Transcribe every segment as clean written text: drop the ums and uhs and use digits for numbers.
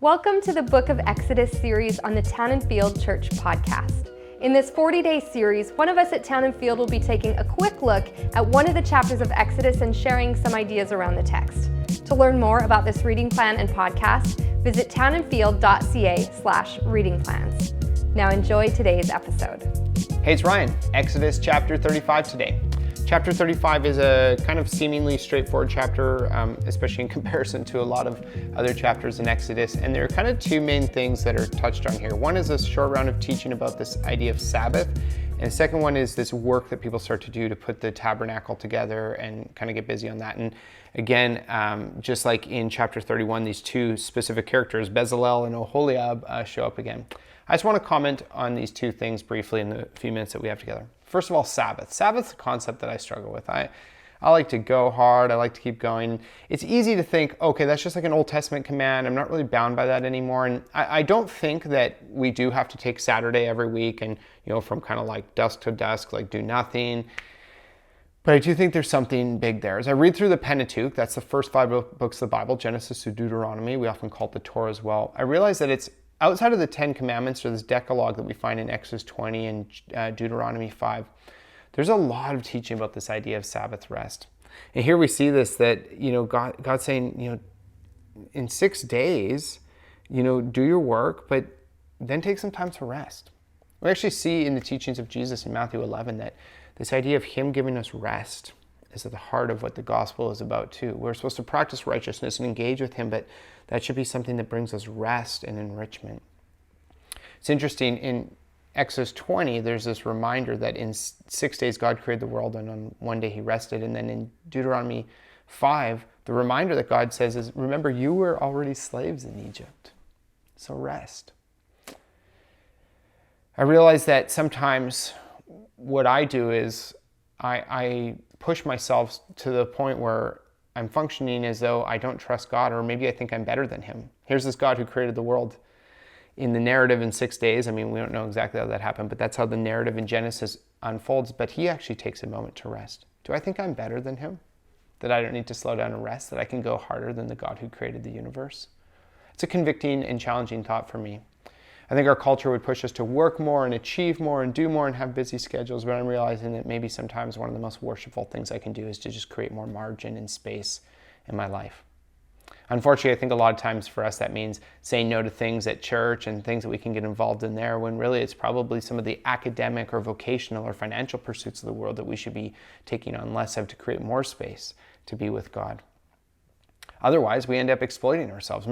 Welcome to the Book of Exodus series on the Town and Field Church podcast. In this 40-day series, one of us at Town and Field will be taking a quick look at one of the chapters of Exodus and sharing some ideas around the text. To learn more about this reading plan and podcast, visit townandfield.ca/reading plans. Now enjoy today's episode. Hey, it's Ryan. Exodus chapter 35 today. Chapter 35 is a kind of seemingly straightforward chapter, especially in comparison to a lot of other chapters in Exodus. And there are kind of two main things that are touched on here. One is a short round of teaching about this idea of Sabbath. And the second one is this work that people start to do to put the tabernacle together and kind of get busy on that. And again, just like in chapter 31, these two specific characters, Bezalel and Oholiab, show up again. I just want to comment on these two things briefly in the few minutes that we have together. First of all, Sabbath. Sabbath's a concept that I struggle with. I like to go hard. I like to keep going. It's easy to think, okay, that's just like an Old Testament command. I'm not really bound by that anymore. And I don't think that we do have to take Saturday every week and, from kind of like dusk to dusk, like do nothing. But I do think there's something big there. As I read through the Pentateuch, that's the first 5 books of the Bible, Genesis to Deuteronomy, we often call it the Torah as well. I realize that it's outside of the 10 commandments or this Decalogue that we find in Exodus 20 and Deuteronomy 5, there's a lot of teaching about this idea of Sabbath rest. And here we see this, that, God's saying, in 6 days, do your work, but then take some time to rest. We actually see in the teachings of Jesus in Matthew 11 that this idea of him giving us rest is at the heart of what the gospel is about too. We're supposed to practice righteousness and engage with him, but that should be something that brings us rest and enrichment. It's interesting, in Exodus 20, there's this reminder that in 6 days God created the world and on one day he rested. And then in Deuteronomy 5, the reminder that God says is, remember, you were already slaves in Egypt, so rest. I realize that sometimes what I do is I push myself to the point where I'm functioning as though I don't trust God, or maybe I think I'm better than him. Here's this God who created the world in the narrative in 6 days. I mean, we don't know exactly how that happened, but that's how the narrative in Genesis unfolds. But he actually takes a moment to rest. Do I think I'm better than him? That I don't need to slow down and rest? That I can go harder than the God who created the universe? It's a convicting and challenging thought for me. I think our culture would push us to work more and achieve more and do more and have busy schedules, but I'm realizing that maybe sometimes one of the most worshipful things I can do is to just create more margin and space in my life. Unfortunately, I think a lot of times for us that means saying no to things at church and things that we can get involved in there, when really it's probably some of the academic or vocational or financial pursuits of the world that we should be taking on less of to create more space to be with God. Otherwise, we end up exploiting ourselves.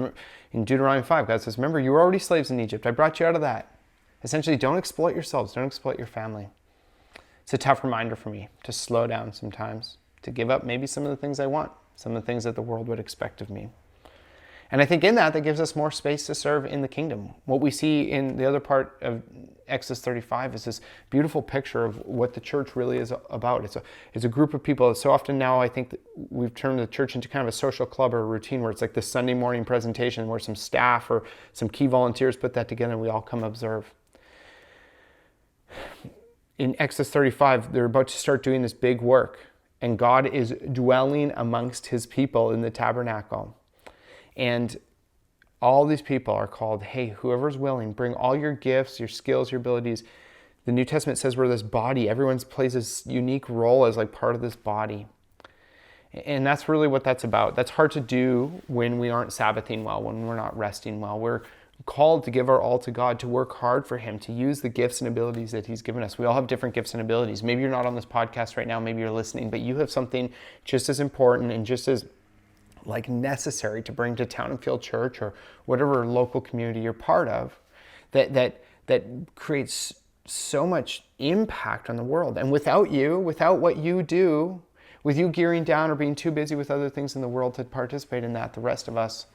In Deuteronomy 5, God says, remember, you were already slaves in Egypt. I brought you out of that. Essentially, don't exploit yourselves. Don't exploit your family. It's a tough reminder for me to slow down sometimes, to give up maybe some of the things I want, some of the things that the world would expect of me. And I think in that gives us more space to serve in the kingdom. What we see in the other part of Exodus 35 is this beautiful picture of what the church really is about. It's a group of people. So often now I think that we've turned the church into kind of a social club or a routine where it's like the Sunday morning presentation where some staff or some key volunteers put that together and we all come observe. In Exodus 35, they're about to start doing this big work, and God is dwelling amongst his people in the tabernacle. And all these people are called, hey, whoever's willing, bring all your gifts, your skills, your abilities. The New Testament says we're this body. Everyone plays this unique role as like part of this body. And that's really what that's about. That's hard to do when we aren't Sabbathing well, when we're not resting well. We're called to give our all to God, to work hard for him, to use the gifts and abilities that he's given us. We all have different gifts and abilities. Maybe you're not on this podcast right now, maybe you're listening, but you have something just as important and just as necessary to bring to Town and Field Church or whatever local community you're part of, that creates so much impact on the world. And without you, without what you do, with you gearing down or being too busy with other things in the world to participate in that, the rest of us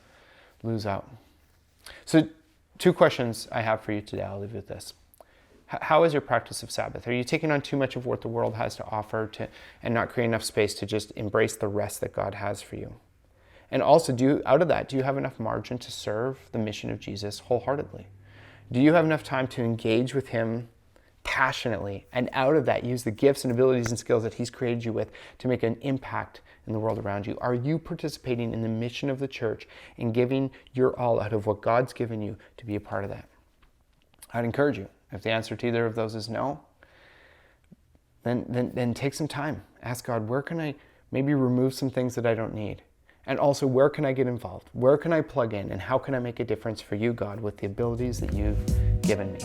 lose out. So 2 questions I have for you today. I'll leave you with this. How is your practice of Sabbath? Are you taking on too much of what the world has to offer and not create enough space to just embrace the rest that God has for you? And also, do you have enough margin to serve the mission of Jesus wholeheartedly? Do you have enough time to engage with him passionately, and out of that use the gifts and abilities and skills that he's created you with to make an impact in the world around you? Are you participating in the mission of the church and giving your all out of what God's given you to be a part of that? I'd encourage you, if the answer to either of those is no, then take some time. Ask God, where can I maybe remove some things that I don't need? And also, where can I get involved? Where can I plug in? And how can I make a difference for you, God, with the abilities that you've given me?